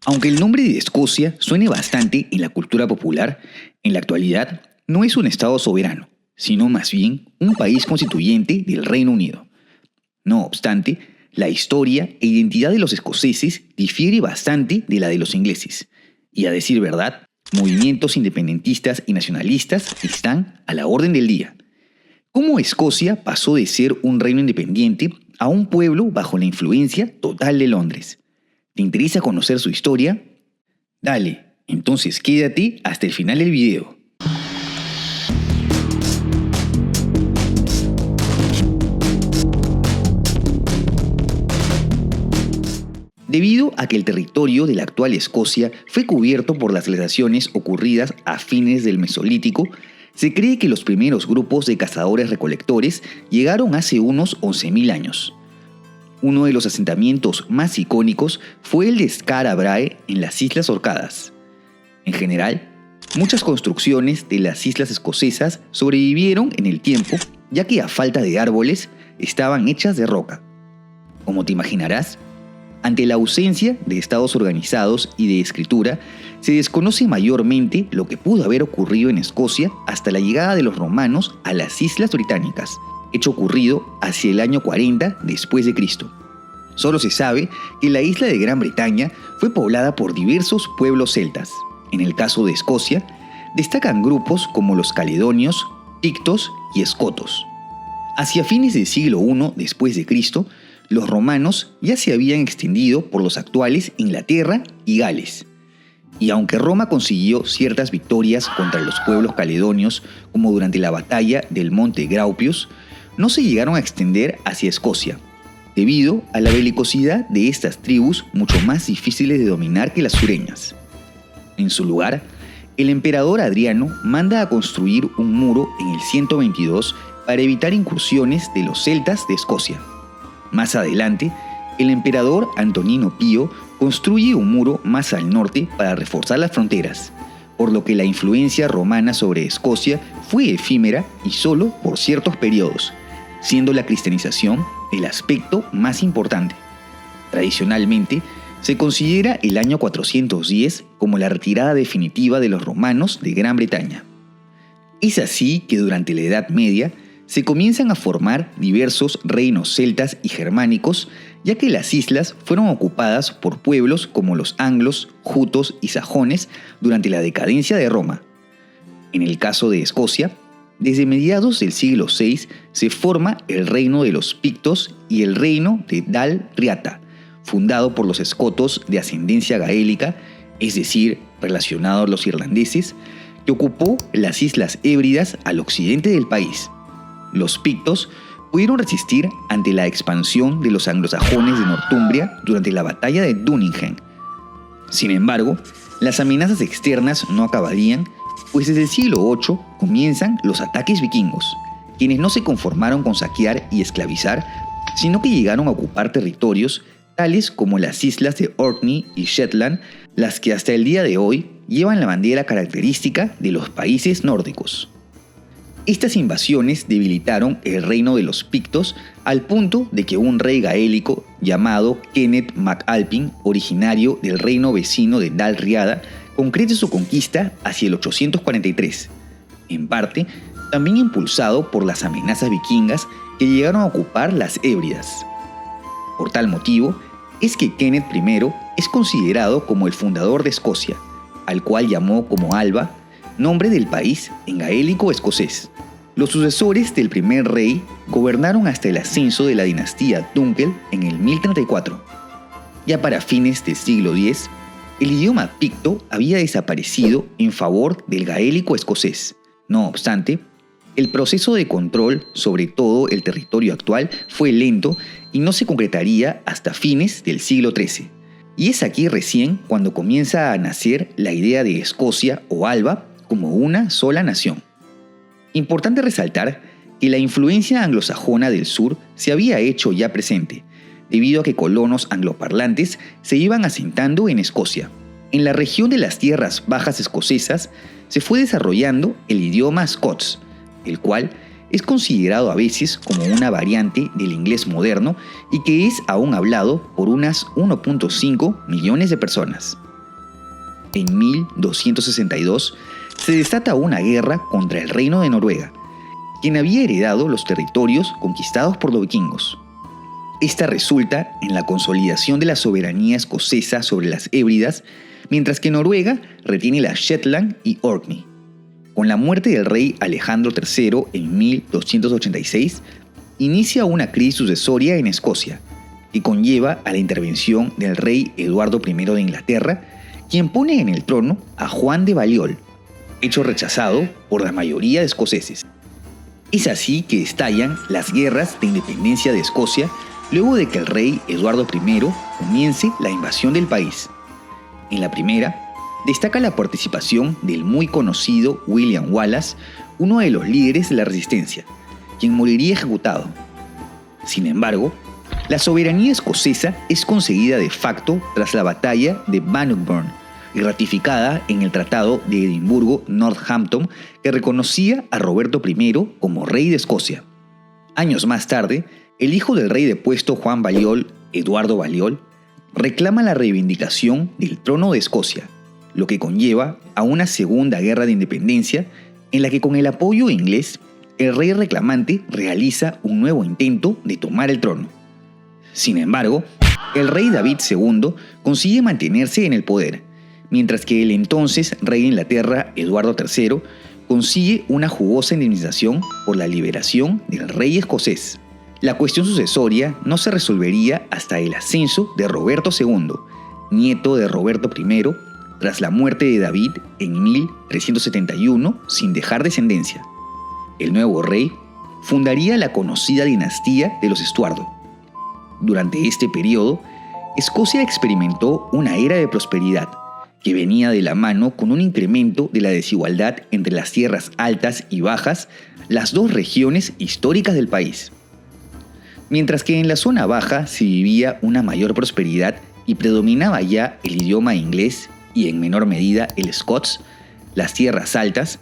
Aunque el nombre de Escocia suene bastante en la cultura popular, en la actualidad no es un estado soberano, sino más bien un país constituyente del Reino Unido. No obstante, la historia e identidad de los escoceses difiere bastante de la de los ingleses, y a decir verdad, movimientos independentistas y nacionalistas están a la orden del día. ¿Cómo Escocia pasó de ser un reino independiente a un pueblo bajo la influencia total de Londres? ¿Te interesa conocer su historia? Dale, entonces quédate hasta el final del video. Debido a que el territorio de la actual Escocia fue cubierto por las glaciaciones ocurridas a fines del Mesolítico, se cree que los primeros grupos de cazadores-recolectores llegaron hace unos 11.000 años. Uno de los asentamientos más icónicos fue el de Skara Brae en las Islas Orcadas. En general, muchas construcciones de las islas escocesas sobrevivieron en el tiempo, ya que a falta de árboles estaban hechas de roca. Como te imaginarás, ante la ausencia de estados organizados y de escritura, se desconoce mayormente lo que pudo haber ocurrido en Escocia hasta la llegada de los romanos a las Islas Británicas, hecho ocurrido hacia el año 40 después de Cristo. Solo se sabe que la isla de Gran Bretaña fue poblada por diversos pueblos celtas. En el caso de Escocia, destacan grupos como los caledonios, pictos y escotos. Hacia fines del siglo I después de Cristo, los romanos ya se habían extendido por los actuales Inglaterra y Gales. Y aunque Roma consiguió ciertas victorias contra los pueblos caledonios, como durante la batalla del Monte Graupius, no se llegaron a extender hacia Escocia, debido a la belicosidad de estas tribus mucho más difíciles de dominar que las sureñas. En su lugar, el emperador Adriano manda a construir un muro en el 122 para evitar incursiones de los celtas de Escocia. Más adelante, el emperador Antonino Pío construye un muro más al norte para reforzar las fronteras, por lo que la influencia romana sobre Escocia fue efímera y solo por ciertos periodos, siendo la cristianización el aspecto más importante. Tradicionalmente, se considera el año 410 como la retirada definitiva de los romanos de Gran Bretaña. Es así que durante la Edad Media se comienzan a formar diversos reinos celtas y germánicos, ya que las islas fueron ocupadas por pueblos como los anglos, jutos y sajones durante la decadencia de Roma. En el caso de Escocia, desde mediados del siglo VI se forma el reino de los pictos y el reino de Dal Riata, fundado por los escotos de ascendencia gaélica, es decir, relacionados a los irlandeses, que ocupó las Islas Hébridas al occidente del país. Los pictos pudieron resistir ante la expansión de los anglosajones de Northumbria durante la batalla de Dunigen. Sin embargo, las amenazas externas no acabarían, pues desde el siglo VIII comienzan los ataques vikingos, quienes no se conformaron con saquear y esclavizar, sino que llegaron a ocupar territorios tales como las islas de Orkney y Shetland, las que hasta el día de hoy llevan la bandera característica de los países nórdicos. Estas invasiones debilitaron el reino de los pictos al punto de que un rey gaélico llamado Kenneth MacAlpin, originario del reino vecino de Dal Riata, concreta su conquista hacia el 843, en parte también impulsado por las amenazas vikingas que llegaron a ocupar las Hébridas. Por tal motivo, es que Kenneth I es considerado como el fundador de Escocia, al cual llamó como Alba, nombre del país en gaélico escocés. Los sucesores del primer rey gobernaron hasta el ascenso de la dinastía Dunkel en el 1034. Ya para fines del siglo X, el idioma picto había desaparecido en favor del gaélico escocés. No obstante, el proceso de control sobre todo el territorio actual fue lento y no se concretaría hasta fines del siglo XIII. Y es aquí recién cuando comienza a nacer la idea de Escocia o Alba como una sola nación. Importante resaltar que la influencia anglosajona del sur se había hecho ya presente, debido a que colonos angloparlantes se iban asentando en Escocia. En la región de las tierras bajas escocesas se fue desarrollando el idioma scots, el cual es considerado a veces como una variante del inglés moderno y que es aún hablado por unas 1.5 millones de personas. en 1262, se desata una guerra contra el reino de Noruega, quien había heredado los territorios conquistados por los vikingos. Esta resulta en la consolidación de la soberanía escocesa sobre las Hébridas, mientras que Noruega retiene las Shetland y Orkney. Con la muerte del rey Alejandro III en 1286, inicia una crisis sucesoria en Escocia, que conlleva a la intervención del rey Eduardo I de Inglaterra, quien pone en el trono a Juan de Balliol, hecho rechazado por la mayoría de escoceses. Es así que estallan las guerras de independencia de Escocia luego de que el rey Eduardo I comience la invasión del país. En la primera, destaca la participación del muy conocido William Wallace, uno de los líderes de la resistencia, quien moriría ejecutado. Sin embargo, la soberanía escocesa es conseguida de facto tras la batalla de Bannockburn y ratificada en el Tratado de Edimburgo-Northampton, que reconocía a Roberto I como rey de Escocia. Años más tarde, el hijo del rey depuesto Juan Balliol, Eduardo Balliol, reclama la reivindicación del trono de Escocia, lo que conlleva a una segunda guerra de independencia en la que, con el apoyo inglés, el rey reclamante realiza un nuevo intento de tomar el trono. Sin embargo, el rey David II consigue mantenerse en el poder, mientras que el entonces rey de Inglaterra, Eduardo III, consigue una jugosa indemnización por la liberación del rey escocés. La cuestión sucesoria no se resolvería hasta el ascenso de Roberto II, nieto de Roberto I, tras la muerte de David en 1371 sin dejar descendencia. El nuevo rey fundaría la conocida dinastía de los Estuardo. Durante este periodo, Escocia experimentó una era de prosperidad, que venía de la mano con un incremento de la desigualdad entre las tierras altas y bajas, las dos regiones históricas del país. Mientras que en la zona baja se vivía una mayor prosperidad y predominaba ya el idioma inglés y en menor medida el scots, las tierras altas,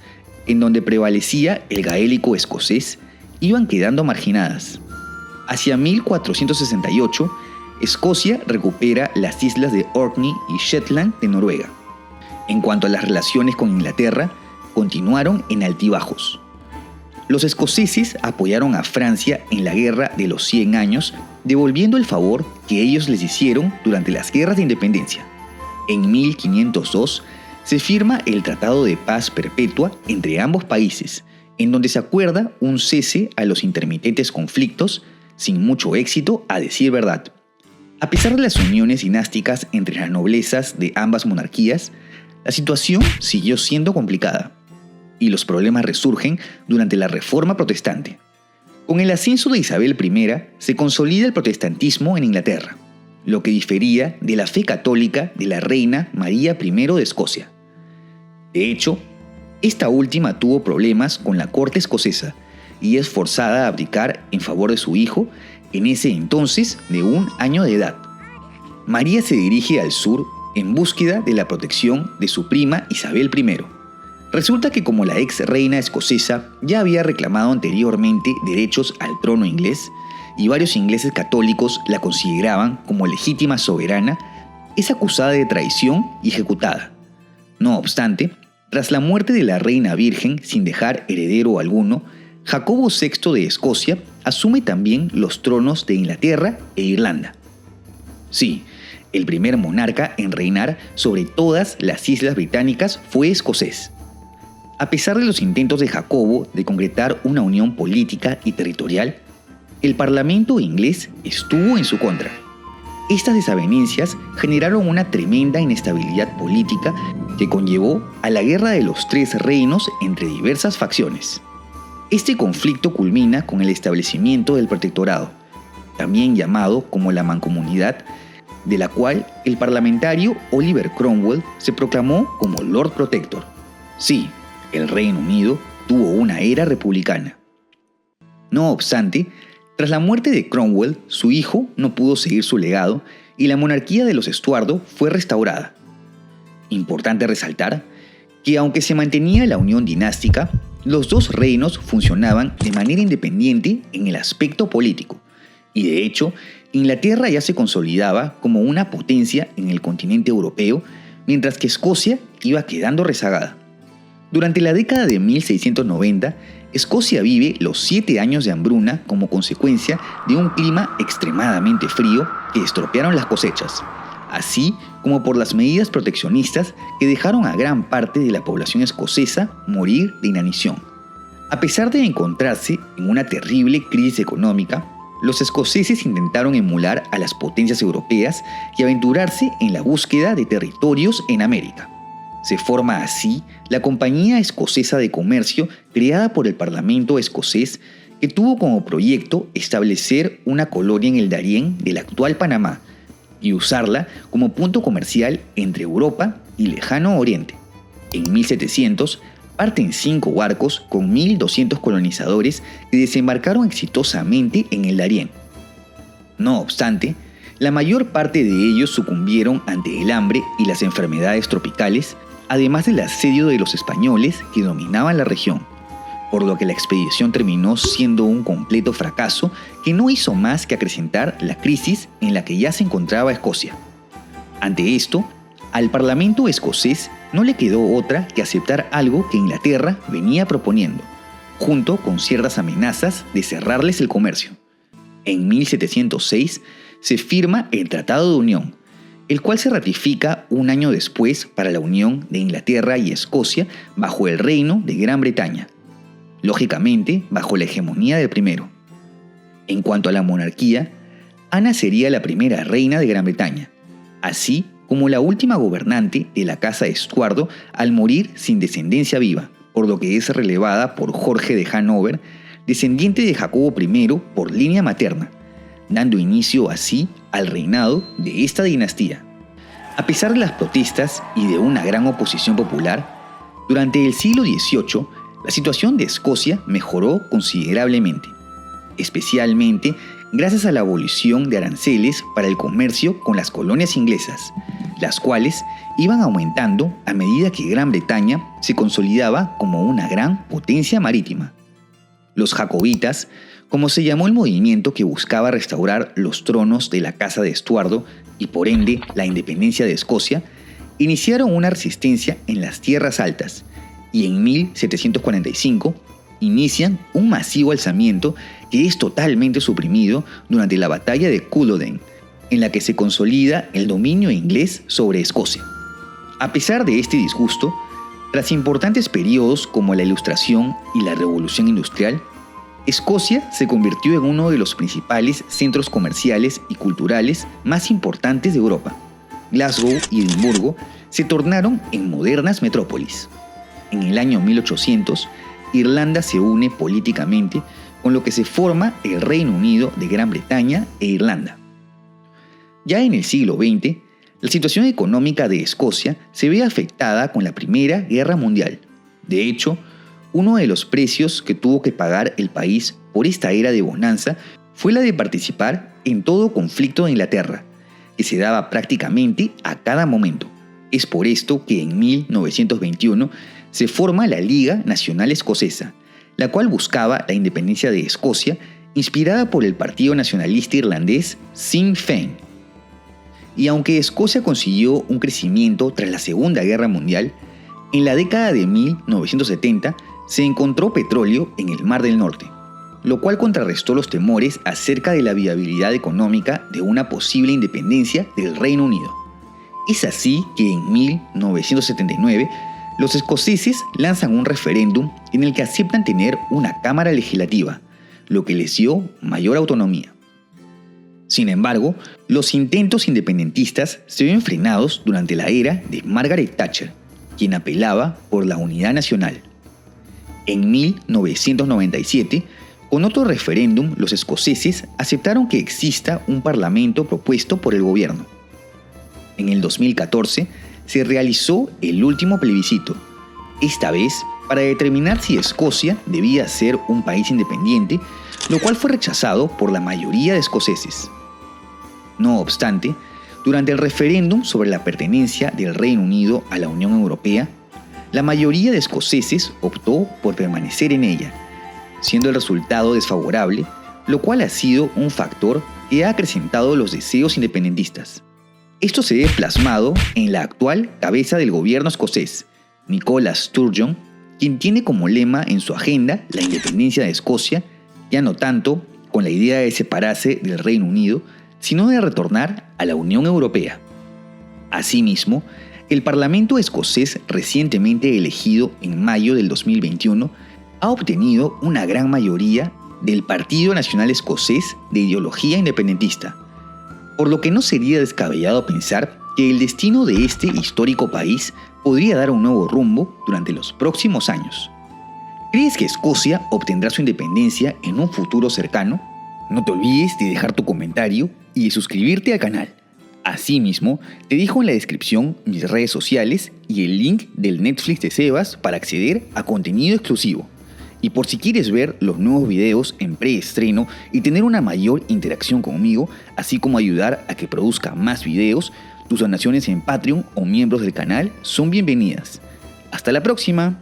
en donde prevalecía el gaélico escocés, iban quedando marginadas. Hacia 1468, Escocia recupera las islas de Orkney y Shetland de Noruega. En cuanto a las relaciones con Inglaterra, continuaron en altibajos. Los escoceses apoyaron a Francia en la Guerra de los 100 años, devolviendo el favor que ellos les hicieron durante las guerras de independencia. En 1502 se firma el Tratado de Paz Perpetua entre ambos países, en donde se acuerda un cese a los intermitentes conflictos, sin mucho éxito a decir verdad. A pesar de las uniones dinásticas entre las noblezas de ambas monarquías, la situación siguió siendo complicada, y los problemas resurgen durante la Reforma Protestante. Con el ascenso de Isabel I, se consolida el protestantismo en Inglaterra, lo que difería de la fe católica de la reina María I de Escocia. De hecho, esta última tuvo problemas con la corte escocesa y es forzada a abdicar en favor de su hijo, en ese entonces de 1 año de edad. María se dirige al sur en búsqueda de la protección de su prima Isabel I. Resulta que, como la ex reina escocesa ya había reclamado anteriormente derechos al trono inglés y varios ingleses católicos la consideraban como legítima soberana, es acusada de traición y ejecutada. No obstante, tras la muerte de la reina virgen sin dejar heredero alguno, Jacobo VI de Escocia asume también los tronos de Inglaterra e Irlanda. Sí, el primer monarca en reinar sobre todas las islas británicas fue escocés. A pesar de los intentos de Jacobo de concretar una unión política y territorial, el Parlamento inglés estuvo en su contra. Estas desavenencias generaron una tremenda inestabilidad política que conllevó a la Guerra de los Tres Reinos entre diversas facciones. Este conflicto culmina con el establecimiento del Protectorado, también llamado como la Mancomunidad, de la cual el parlamentario Oliver Cromwell se proclamó como Lord Protector. Sí, el Reino Unido tuvo una era republicana. No obstante, tras la muerte de Cromwell, su hijo no pudo seguir su legado y la monarquía de los Estuardo fue restaurada. Importante resaltar que, aunque se mantenía la unión dinástica, los dos reinos funcionaban de manera independiente en el aspecto político, y de hecho, Inglaterra ya se consolidaba como una potencia en el continente europeo, mientras que Escocia iba quedando rezagada. Durante la década de 1690, Escocia vive los 7 años de hambruna como consecuencia de un clima extremadamente frío que estropearon las cosechas, así como por las medidas proteccionistas que dejaron a gran parte de la población escocesa morir de inanición. A pesar de encontrarse en una terrible crisis económica, los escoceses intentaron emular a las potencias europeas y aventurarse en la búsqueda de territorios en América. Se forma así la Compañía Escocesa de Comercio, creada por el Parlamento escocés, que tuvo como proyecto establecer una colonia en el Darién del actual Panamá y usarla como punto comercial entre Europa y Lejano Oriente. En 1700, parten 5 barcos con 1.200 colonizadores que desembarcaron exitosamente en el Darién. No obstante, la mayor parte de ellos sucumbieron ante el hambre y las enfermedades tropicales, además del asedio de los españoles que dominaban la región, por lo que la expedición terminó siendo un completo fracaso que no hizo más que acrecentar la crisis en la que ya se encontraba Escocia. Ante esto, al Parlamento escocés no le quedó otra que aceptar algo que Inglaterra venía proponiendo, junto con ciertas amenazas de cerrarles el comercio. En 1706 se firma el Tratado de Unión, el cual se ratifica un año después para la unión de Inglaterra y Escocia bajo el Reino de Gran Bretaña, lógicamente bajo la hegemonía del primero. En cuanto a la monarquía, Ana sería la primera reina de Gran Bretaña, así como la última gobernante de la Casa de Estuardo al morir sin descendencia viva, por lo que es relevada por Jorge de Hannover, descendiente de Jacobo I por línea materna, dando inicio así al reinado de esta dinastía. A pesar de las protestas y de una gran oposición popular, durante el siglo XVIII la situación de Escocia mejoró considerablemente, especialmente gracias a la abolición de aranceles para el comercio con las colonias inglesas, las cuales iban aumentando a medida que Gran Bretaña se consolidaba como una gran potencia marítima. Los jacobitas, como se llamó el movimiento que buscaba restaurar los tronos de la Casa de Estuardo y por ende la independencia de Escocia, iniciaron una resistencia en las tierras altas y en 1745 inician un masivo alzamiento que es totalmente suprimido durante la batalla de Culloden, en la que se consolida el dominio inglés sobre Escocia. A pesar de este disgusto, tras importantes periodos como la Ilustración y la Revolución Industrial, Escocia se convirtió en uno de los principales centros comerciales y culturales más importantes de Europa. Glasgow y Edimburgo se tornaron en modernas metrópolis. En el año 1800, Irlanda se une políticamente, con lo que se forma el Reino Unido de Gran Bretaña e Irlanda. Ya en el siglo XX, la situación económica de Escocia se ve afectada con la Primera Guerra Mundial. De hecho, uno de los precios que tuvo que pagar el país por esta era de bonanza fue la de participar en todo conflicto de Inglaterra, que se daba prácticamente a cada momento. Es por esto que en 1921 se forma la Liga Nacional Escocesa, la cual buscaba la independencia de Escocia, inspirada por el partido nacionalista irlandés Sinn Féin. Y aunque Escocia consiguió un crecimiento tras la Segunda Guerra Mundial, en la década de 1970 se encontró petróleo en el Mar del Norte, lo cual contrarrestó los temores acerca de la viabilidad económica de una posible independencia del Reino Unido. Es así que en 1979 los escoceses lanzan un referéndum en el que aceptan tener una cámara legislativa, lo que les dio mayor autonomía. Sin embargo, los intentos independentistas se ven frenados durante la era de Margaret Thatcher, quien apelaba por la unidad nacional. En 1997, con otro referéndum, los escoceses aceptaron que exista un parlamento propuesto por el gobierno. En el 2014, se realizó el último plebiscito, esta vez para determinar si Escocia debía ser un país independiente, lo cual fue rechazado por la mayoría de escoceses. No obstante, durante el referéndum sobre la pertenencia del Reino Unido a la Unión Europea, la mayoría de escoceses optó por permanecer en ella, siendo el resultado desfavorable, lo cual ha sido un factor que ha acrecentado los deseos independentistas. Esto se ve plasmado en la actual cabeza del gobierno escocés, Nicola Sturgeon, quien tiene como lema en su agenda la independencia de Escocia, ya no tanto con la idea de separarse del Reino Unido, sino de retornar a la Unión Europea. Asimismo, el Parlamento escocés recientemente elegido en mayo del 2021 ha obtenido una gran mayoría del Partido Nacional Escocés de ideología independentista, por lo que no sería descabellado pensar que el destino de este histórico país podría dar un nuevo rumbo durante los próximos años. ¿Crees que Escocia obtendrá su independencia en un futuro cercano? No te olvides de dejar tu comentario y de suscribirte al canal. Asimismo, te dejo en la descripción mis redes sociales y el link del Netflix de Sebas para acceder a contenido exclusivo. Y por si quieres ver los nuevos videos en preestreno y tener una mayor interacción conmigo, así como ayudar a que produzca más videos, tus donaciones en Patreon o miembros del canal son bienvenidas. ¡Hasta la próxima!